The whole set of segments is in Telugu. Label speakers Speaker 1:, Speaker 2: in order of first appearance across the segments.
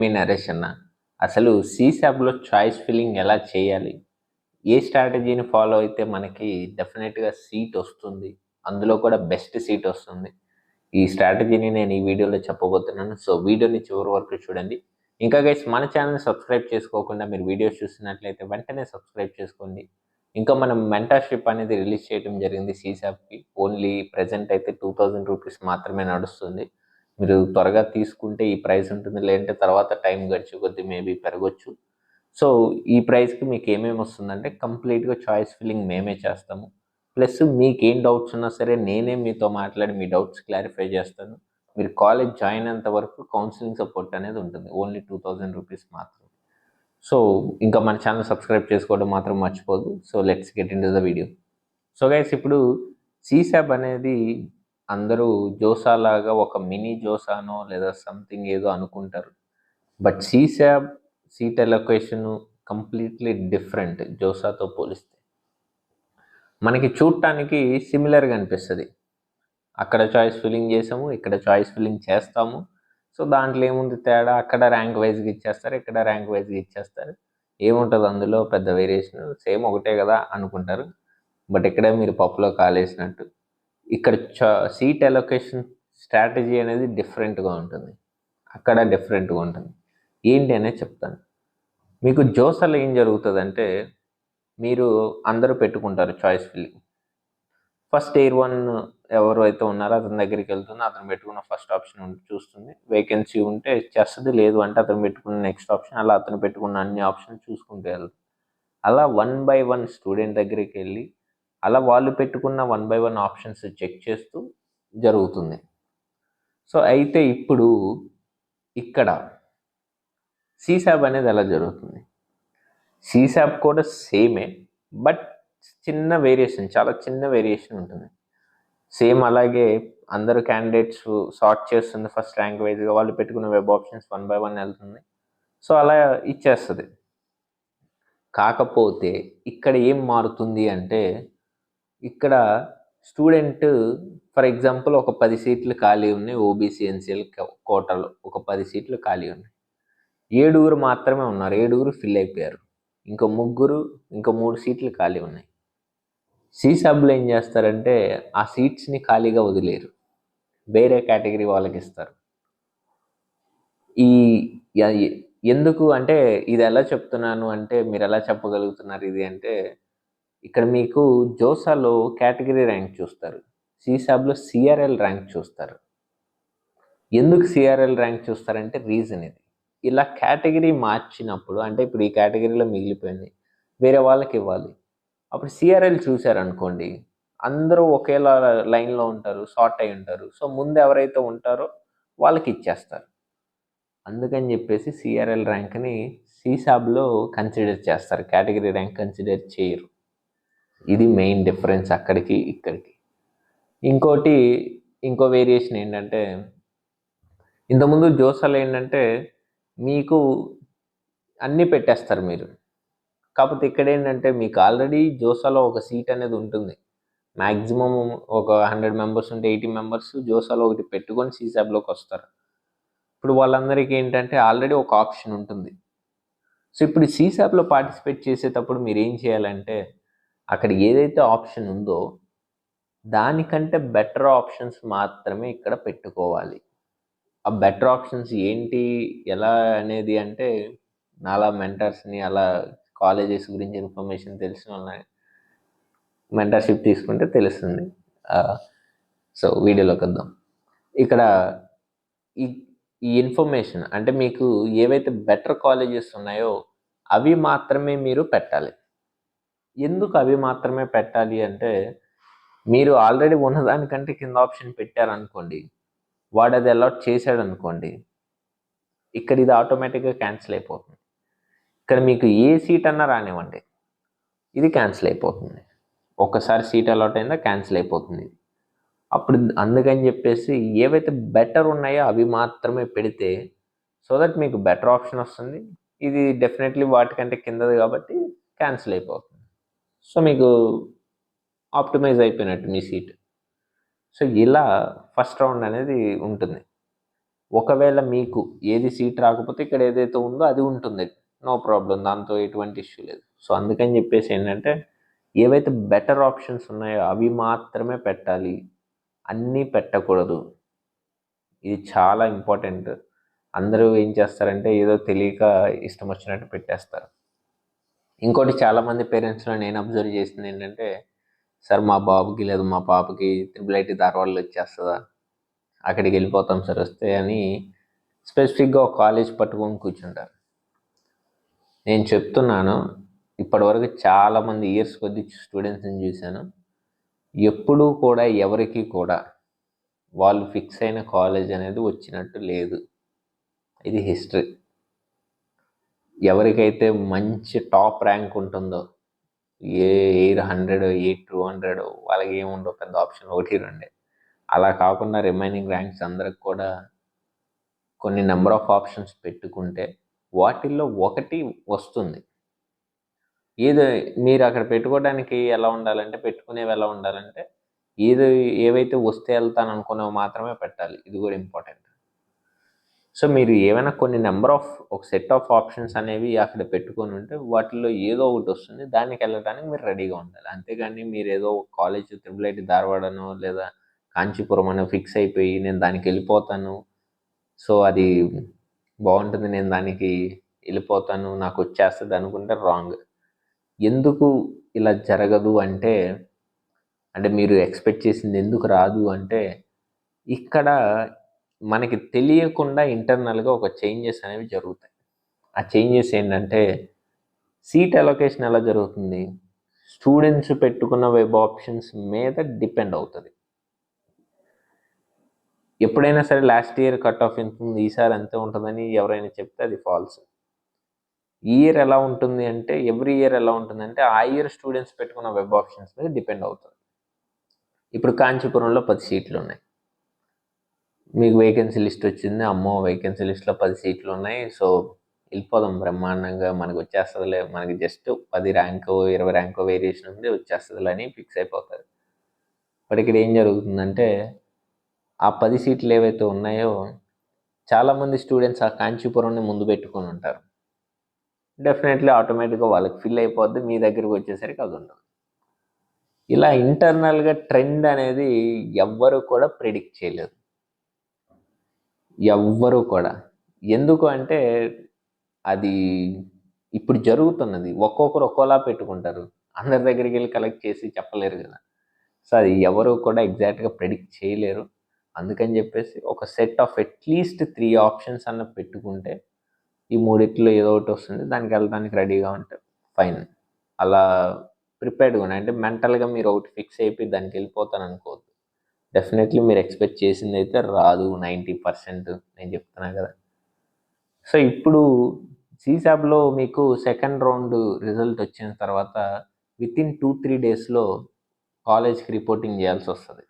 Speaker 1: మీ నరేష్ అన్న. అసలు సీసాబ్లో చాయిస్ ఫిల్లింగ్ ఎలా చేయాలి, ఏ స్ట్రాటజీని ఫాలో అయితే మనకి డెఫినెట్గా సీట్ వస్తుంది, అందులో కూడా బెస్ట్ సీట్ వస్తుంది, ఈ స్ట్రాటజీని నేను ఈ వీడియోలో చెప్పబోతున్నాను. సో వీడియోని చివరి వరకు చూడండి. ఇంకా గైస్ మన ఛానల్ని సబ్స్క్రైబ్ చేసుకోకుండా మీరు వీడియోస్ చూస్తున్నట్లయితే వెంటనే సబ్స్క్రైబ్ చేసుకోండి. ఇంకా మనం మెంటర్షిప్ అనేది రిలీజ్ చేయడం జరిగింది సీసాప్కి. ఓన్లీ ప్రజెంట్ అయితే 2000 రూపీస్ మాత్రమే నడుస్తుంది. మీరు త్వరగా తీసుకుంటే ఈ ప్రైస్ ఉంటుంది, లేదంటే తర్వాత టైం గడిచే కొద్దీ మేబీ పెరగచ్చు. సో ఈ ప్రైస్కి మీకు ఏమేమి వస్తుందంటే కంప్లీట్గా చాయిస్ ఫిల్లింగ్ మేమే చేస్తాము. ప్లస్ మీకేం డౌట్స్ ఉన్నా సరే నేనే మీతో మాట్లాడి మీ డౌట్స్ క్లారిఫై చేస్తాను. మీరు కాలేజ్ జాయిన్ అయ్యేంత వరకు కౌన్సిలింగ్ సపోర్ట్ అనేది ఉంటుంది. ఓన్లీ 2000 రూపీస్ మాత్రం. సో ఇంకా మన ఛానల్ సబ్స్క్రైబ్ చేసుకోవడం మాత్రం మర్చిపోదు. So let's get in to the video. So guys, ఇప్పుడు సీసాబ్ అనేది అందరూ జోసా లాగా ఒక మినీ జోసానో లేదా సంథింగ్ ఏదో అనుకుంటారు. But CSAB seat allocation completely different జోసాతో పోలిస్తే. మనకి చూడటానికి సిమిలర్గా అనిపిస్తుంది. అక్కడ చాయిస్ ఫిల్లింగ్ చేసాము, ఇక్కడ చాయిస్ ఫిల్లింగ్ చేస్తాము. సో దాంట్లో ఏముంది తేడా? అక్కడ ర్యాంక్ వైజ్గా ఇచ్చేస్తారు, ఇక్కడ ర్యాంక్ వైజ్గా ఇచ్చేస్తారు. ఏముంటుంది అందులో పెద్ద వేరియేషన్? సేమ్ ఒకటే కదా అనుకుంటారు. బట్ ఇక్కడే మీరు పప్పులో కాలేసినట్టు. ఇక్కడ సీట్ అలొకేషన్ స్ట్రాటజీ అనేది డిఫరెంట్గా ఉంటుంది, అక్కడ డిఫరెంట్గా ఉంటుంది. ఏంటి అనేది చెప్తాను మీకు. జోసాలో ఏం జరుగుతుందంటే, మీరు అందరూ పెట్టుకుంటారు చాయిస్ ఫిల్లింగ్. ఫస్ట్ ఎయిర్ 1 ఎవరు అయితే ఉన్నారో అతని దగ్గరికి వెళ్తుంది. అతను పెట్టుకున్న ఫస్ట్ ఆప్షన్ చూస్తుంది, వేకెన్సీ ఉంటే చేస్తుంది, లేదు అంటే అతను పెట్టుకున్న నెక్స్ట్ ఆప్షన్, అలా అతను పెట్టుకున్న అన్ని ఆప్షన్ చూసుకుంటూ వెళ్తుంది. అలా 1 by 1 స్టూడెంట్ దగ్గరికి వెళ్ళి అలా వాళ్ళు పెట్టుకున్న 1 by 1 ఆప్షన్స్ చెక్ చేస్తూ జరుగుతుంది. సో అయితే ఇప్పుడు ఇక్కడ సీసాబ్ అనేది ఎలా జరుగుతుంది? సీసాబ్ కూడా సేమే, బట్ చిన్న వేరియేషన్, చాలా చిన్న వేరియేషన్ ఉంటుంది. సేమ్ అలాగే అందరు క్యాండిడేట్స్ సార్ట్ చేస్తుంది ఫస్ట్ ర్యాంక్ వైజ్గా. వాళ్ళు పెట్టుకున్న వెబ్ ఆప్షన్స్ 1 by 1 వెళ్తుంది. సో అలా ఇచ్చేస్తుంది. కాకపోతే ఇక్కడ ఏం మారుతుంది అంటే, ఇక్కడ స్టూడెంట్ ఫర్ ఎగ్జాంపుల్ ఒక 10 సీట్లు ఖాళీ ఉన్నాయి, ఓబీసీ ఎన్సీఎల్ కోటాలో ఒక 10 సీట్లు ఖాళీ ఉన్నాయి. 7 మాత్రమే ఉన్నారు, 7 ఫిల్ అయిపోయారు. ఇంకో 3 సీట్లు ఖాళీ ఉన్నాయి. సీసాబ్లో ఏం చేస్తారంటే ఆ సీట్స్ని ఖాళీగా వదిలేరు, వేరే కేటగిరీ వాళ్ళకి ఇస్తారు. ఎందుకు అంటే, ఇది ఎలా చెప్తున్నాను అంటే, మీరు ఎలా చెప్పగలుగుతున్నారు ఇది అంటే, ఇక్కడ మీకు జోసాలో కేటగిరీ ర్యాంక్ చూస్తారు, సీసాబ్లో సిఆర్ఎల్ ర్యాంక్ చూస్తారు. ఎందుకు సిఆర్ఎల్ ర్యాంక్ చూస్తారంటే రీజన్ ఇది. ఇలా కేటగిరీ మార్చినప్పుడు, అంటే ఇప్పుడు ఈ కేటగిరీలో మిగిలిపోయింది, వేరే వాళ్ళకి ఇవ్వాలి. అప్పుడు సిఆర్ఎల్ చూశారనుకోండి, అందరూ ఒకేలా లైన్లో ఉంటారు, సార్ట్ అయి ఉంటారు. సో ముందు ఎవరైతే ఉంటారో వాళ్ళకి ఇచ్చేస్తారు. అందుకని చెప్పేసి సిఆర్ఎల్ ర్యాంక్ని సీసాబ్లో కన్సిడర్ చేస్తారు, కేటగిరీ ర్యాంక్ కన్సిడర్ చేయరు. ఇది మెయిన్ డిఫరెన్స్ అక్కడికి ఇక్కడికి. ఇంకో వేరియేషన్ ఏంటంటే, ఇంతకుముందు జోసాలో ఏంటంటే మీకు అన్నీ పెట్టేస్తారు మీరు. కాకపోతే ఇక్కడ ఏంటంటే మీకు ఆల్రెడీ జోసాలో ఒక సీట్ అనేది ఉంటుంది. మ్యాక్సిమం ఒక 100 మెంబర్స్ ఉంటే 80 మెంబర్స్ జోసాలో ఒకటి పెట్టుకొని సీసాబ్లోకి వస్తారు. ఇప్పుడు వాళ్ళందరికీ ఏంటంటే ఆల్రెడీ ఒక ఆప్షన్ ఉంటుంది. సో ఇప్పుడు సీసాబ్లో పార్టిసిపేట్ చేసేటప్పుడు మీరు ఏం చేయాలంటే, అక్కడ ఏదైతే ఆప్షన్ ఉందో దానికంటే బెటర్ ఆప్షన్స్ మాత్రమే ఇక్కడ పెట్టుకోవాలి. ఆ బెటర్ ఆప్షన్స్ ఏంటి, ఎలా అనేది అంటే, నాలా మెంటర్స్ని, అలా కాలేజెస్ గురించి ఇన్ఫర్మేషన్ తెలిసిన వాళ్ళని మెంటర్షిప్ తీసుకుంటే తెలుస్తుంది. సో వీడియోలోకి వద్దాం. ఇక్కడ ఈ ఇన్ఫర్మేషన్ అంటే, మీకు ఏవైతే బెటర్ కాలేజెస్ ఉన్నాయో అవి మాత్రమే మీరు పెట్టాలి. ఎందుకు అవి మాత్రమే పెట్టాలి అంటే, మీరు ఆల్రెడీ ఉన్నదానికంటే కింద ఆప్షన్ పెట్టారనుకోండి, వాడు అది అలాట్ చేశాడు అనుకోండి, ఇక్కడ ఇది ఆటోమేటిక్గా క్యాన్సిల్ అయిపోతుంది. ఇక్కడ మీకు ఏ సీట్ అన్నా రానివ్వండి, ఇది క్యాన్సిల్ అయిపోతుంది. ఒక్కసారి సీట్ అలాట్ అయిందా క్యాన్సిల్ అయిపోతుంది. అప్పుడు అందుకని చెప్పేసి ఏవైతే బెటర్ ఉన్నాయో అవి మాత్రమే పెడితే, సో దట్ మీకు బెటర్ ఆప్షన్ వస్తుంది. ఇది డెఫినెట్లీ వాటికంటే కిందది కాబట్టి క్యాన్సిల్ అయిపోతుంది. సో మీకు ఆప్టిమైజ్ అయిపోయినట్టు మీ సీట్. సో ఇలా ఫస్ట్ రౌండ్ అనేది ఉంటుంది. ఒకవేళ మీకు ఏది సీట్ రాకపోతే ఇక్కడ ఏదైతే ఉందో అది ఉంటుంది, నో ప్రాబ్లం, దాంతో ఎటువంటి ఇష్యూ లేదు. సో అందుకని చెప్పేసి ఏంటంటే ఏవైతే బెటర్ ఆప్షన్స్ ఉన్నాయో అవి మాత్రమే పెట్టాలి, అన్నీ పెట్టకూడదు. ఇది చాలా ఇంపార్టెంట్. అందరూ ఏం చేస్తారంటే ఏదో తెలియక ఇష్టం వచ్చినట్టు పెట్టేస్తారు. ఇంకోటి చాలామంది పేరెంట్స్లో నేను అబ్జర్వ్ చేసింది ఏంటంటే, సార్ మా బాబుకి లేదు మా పాపకి త్రిబుల్ ఐటీ ధారవాడలో వచ్చేస్తుందా, అక్కడికి వెళ్ళిపోతాం సార్ వస్తే అని స్పెసిఫిక్గా ఒక కాలేజ్ పట్టుకొని కూర్చుంటారు. నేను చెప్తున్నాను, ఇప్పటివరకు చాలామంది ఇయర్స్ కొద్ది స్టూడెంట్స్ని చూశాను, ఎప్పుడూ కూడా ఎవరికి కూడా వాళ్ళు ఫిక్స్ అయిన కాలేజ్ అనేది వచ్చినట్టు లేదు. ఇది హిస్టరీ. ఎవరికైతే మంచి టాప్ ర్యాంక్ ఉంటుందో, ఎయిర్ 100 ఎయిర్ 200 వాళ్ళకి ఏముండవు పెద్ద ఆప్షన్, 1-2. అలా కాకుండా రిమైనింగ్ ర్యాంక్స్ అందరికి కూడా కొన్ని నెంబర్ ఆఫ్ ఆప్షన్స్ పెట్టుకుంటే వాటిల్లో ఒకటి వస్తుంది. ఏదో మీరు అక్కడ పెట్టుకోవడానికి ఎలా ఉండాలంటే, పెట్టుకునేవి ఎలా ఉండాలంటే, ఏవైతే వస్తే వెళ్తాను అనుకునేవి మాత్రమే పెట్టాలి. ఇది కూడా ఇంపార్టెంట్. సో మీరు ఏమైనా కొన్ని నెంబర్ ఆఫ్ ఒక సెట్ ఆఫ్ ఆప్షన్స్ అనేవి అక్కడ పెట్టుకొని ఉంటే వాటిల్లో ఏదో ఒకటి వస్తుంది, దానికి వెళ్ళడానికి మీరు రెడీగా ఉండాలి. అంతేగాని మీరు ఏదో కాలేజ్ త్రిబుల్ ఐటీ ధారవాడనో లేదా కాంచీపురం అనో ఫిక్స్ అయిపోయి నేను దానికి వెళ్ళిపోతాను, సో అది బాగుంటుంది, నేను దానికి వెళ్ళిపోతాను, నాకు వచ్చేస్తుంది అనుకుంటే రాంగ్. ఎందుకు ఇలా జరగదు అంటే మీరు ఎక్స్పెక్ట్ చేసింది ఎందుకు రాదు అంటే, ఇక్కడ మనకి తెలియకుండా ఇంటర్నల్గా ఒక చేంజెస్ అనేవి జరుగుతాయి. ఆ చేంజెస్ ఏంటంటే, సీట్ అలొకేషన్ ఎలా జరుగుతుంది, స్టూడెంట్స్ పెట్టుకున్న వెబ్ ఆప్షన్స్ మీద డిపెండ్ అవుతుంది. ఎప్పుడైనా సరే లాస్ట్ ఇయర్ కట్ ఆఫ్ ఎంత ఉంది, ఈసారి అంతే ఉంటుందని ఎవరైనా చెప్తే అది ఫాల్స్. ఈ ఇయర్ ఎలా ఉంటుంది అంటే, ఎవ్రీ ఇయర్ ఎలా ఉంటుందంటే ఆ ఇయర్ స్టూడెంట్స్ పెట్టుకున్న వెబ్ ఆప్షన్స్ మీద డిపెండ్ అవుతుంది. ఇప్పుడు కాంచీపురంలో 10 సీట్లు ఉన్నాయి, మీకు వేకెన్సీ లిస్ట్ వచ్చింది, అమ్మో వేకెన్సీ లిస్ట్లో 10 సీట్లు ఉన్నాయి, సో వెళ్ళిపోదాం బ్రహ్మాండంగా, మనకు వచ్చేస్తుందిలే, మనకి జస్ట్ 10 ర్యాంకో 20 ర్యాంకో వేరియేషన్ ఉంది, వచ్చేస్తుందిలే అని ఫిక్స్ అయిపోతారు. బట్ ఇక్కడ ఏం జరుగుతుందంటే, ఆ 10 సీట్లు ఏవైతే ఉన్నాయో చాలామంది స్టూడెంట్స్ ఆ కాంచీపురంని ముందు పెట్టుకొని ఉంటారు. డెఫినెట్లీ ఆటోమేటిక్గా వాళ్ళకి ఫిల్ అయిపోద్ది, మీ దగ్గరికి వచ్చేసరికి అది ఉండదు. ఇలా ఇంటర్నల్గా ట్రెండ్ అనేది ఎవ్వరు కూడా ప్రిడిక్ట్ చేయలేదు, ఎవ్వరూ కూడా. ఎందుకు అంటే అది ఇప్పుడు జరుగుతున్నది, ఒక్కొక్కరు ఒక్కోలా పెట్టుకుంటారు, అందరి దగ్గరికి వెళ్ళి కలెక్ట్ చేసి చెప్పలేరు కదా. సో అది ఎవరు కూడా ఎగ్జాక్ట్గా ప్రెడిక్ట్ చేయలేరు. అందుకని చెప్పేసి ఒక సెట్ ఆఫ్ అట్లీస్ట్ 3 ఆప్షన్స్ అన్న పెట్టుకుంటే ఈ మూడిట్లో ఏదో ఒకటి వస్తుంది, దానికి వెళ్ళడానికి రెడీగా ఉంటే ఫైన్. అలా ప్రిపేర్డ్గా ఉన్నాయి అంటే మెంటల్గా మీరు ఒకటి ఫిక్స్ అయిపోయి దానికి వెళ్ళిపోతాను అనుకోవద్దు. డెఫినెట్లీ మీరు ఎక్స్పెక్ట్ చేసింది అయితే రాదు 90%, నేను చెప్తున్నా కదా. సో ఇప్పుడు సీసాబ్లో మీకు సెకండ్ రౌండ్ రిజల్ట్ వచ్చిన తర్వాత వితిన్ 2-3 డేస్లో కాలేజ్కి రిపోర్టింగ్ చేయాల్సి వస్తుంది.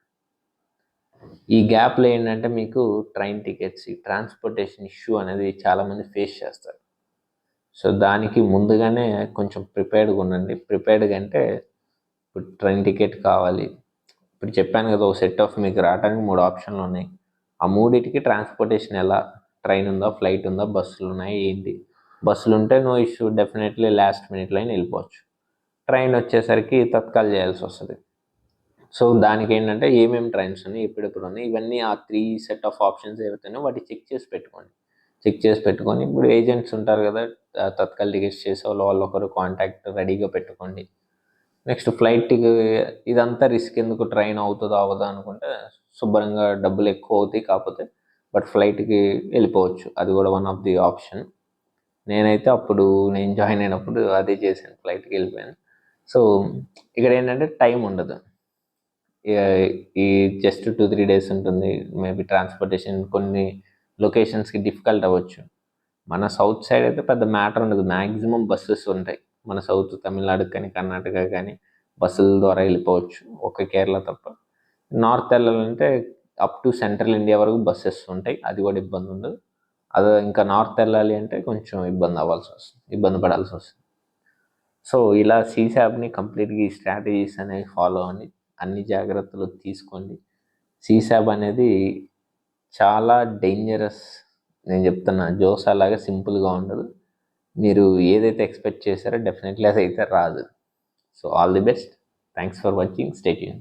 Speaker 1: ఈ గ్యాప్లో ఏంటంటే మీకు ట్రైన్ టికెట్స్, ట్రాన్స్పోర్టేషన్ ఇష్యూ అనేది చాలామంది ఫేస్ చేస్తారు. సో దానికి ముందుగానే కొంచెం ప్రిపేర్డ్గా ఉండండి. ప్రిపేర్డ్గా అంటే ఇప్పుడు ట్రైన్ టికెట్ కావాలి, ఇప్పుడు చెప్పాను కదా ఒక సెట్ ఆఫ్ మీకు రావడానికి 3 ఆప్షన్లు ఉన్నాయి, ఆ మూడింటికి ట్రాన్స్పోర్టేషన్ ఎలా, ట్రైన్ ఉందా, ఫ్లైట్ ఉందా, బస్సులు ఉన్నాయి ఏంటి. బస్సులు ఉంటే నో ఇష్యూ, డెఫినెట్లీ లాస్ట్ మినిట్లో అయినా వెళ్ళిపోవచ్చు. ట్రైన్ వచ్చేసరికి తత్కాల్ చేయాల్సి వస్తుంది. సో దానికి ఏంటంటే ఏమేమి ట్రైన్స్ ఉన్నాయి, ఎప్పుడెప్పుడు ఉన్నాయి, ఇవన్నీ ఆ 3 సెట్ ఆఫ్ ఆప్షన్స్ ఏవైతున్నాయో వాటి చెక్ చేసి పెట్టుకొని ఇప్పుడు ఏజెంట్స్ ఉంటారు కదా, తత్కాల్ టికెట్స్ చేసే వాళ్ళు ఒకరు కాంటాక్ట్ రెడీగా పెట్టుకోండి. నెక్స్ట్ ఫ్లైట్కి ఇదంతా రిస్క్ ఎందుకు, ట్రైన్ అవుతుందా అవ్వదా అనుకుంటే శుభ్రంగా డబ్బులు ఎక్కువ అవుతాయి కాకపోతే, బట్ ఫ్లైట్కి వెళ్ళిపోవచ్చు, అది కూడా వన్ ఆఫ్ ది ఆప్షన్. నేనైతే అప్పుడు నేను జాయిన్ అయినప్పుడు అదే చేశాను, ఫ్లైట్కి వెళ్ళిపోయాను. సో ఇక్కడ ఏంటంటే టైం ఉండదు, ఈ జస్ట్ 2-3 డేస్ ఉంటుంది. మేబీ ట్రాన్స్పోర్టేషన్ కొన్ని లొకేషన్స్కి డిఫికల్ట్ అవ్వచ్చు. మన సౌత్ సైడ్ అయితే పెద్ద మ్యాటర్ ఉండదు, మ్యాక్సిమం బస్సెస్ ఉంటాయి. మన సౌత్ తమిళనాడు కానీ కర్ణాటక కానీ బస్సుల ద్వారా వెళ్ళిపోవచ్చు, ఒక కేరళ తప్ప. నార్త్ వెళ్ళాలంటే అప్ టు సెంట్రల్ ఇండియా వరకు బస్సెస్ ఉంటాయి, అది కూడా ఇబ్బంది ఉండదు. అదే ఇంకా నార్త్ వెళ్ళాలి అంటే కొంచెం ఇబ్బంది పడాల్సి వస్తుంది. సో ఇలా సీసాబ్ని కంప్లీట్గా ఈ స్ట్రాటజీస్ అనేవి ఫాలో అవ్వండి, అన్ని జాగ్రత్తలు తీసుకోండి. సీసాబ్ అనేది చాలా డేంజరస్. నేను చెప్తున్నా, జోస్ అలాగే సింపుల్గా ఉండదు. మీరు ఏదైతే ఎక్స్పెక్ట్ చేశారో డెఫినెట్లీ అదైతే రాదు. So all the best. Thanks for watching. Stay tune.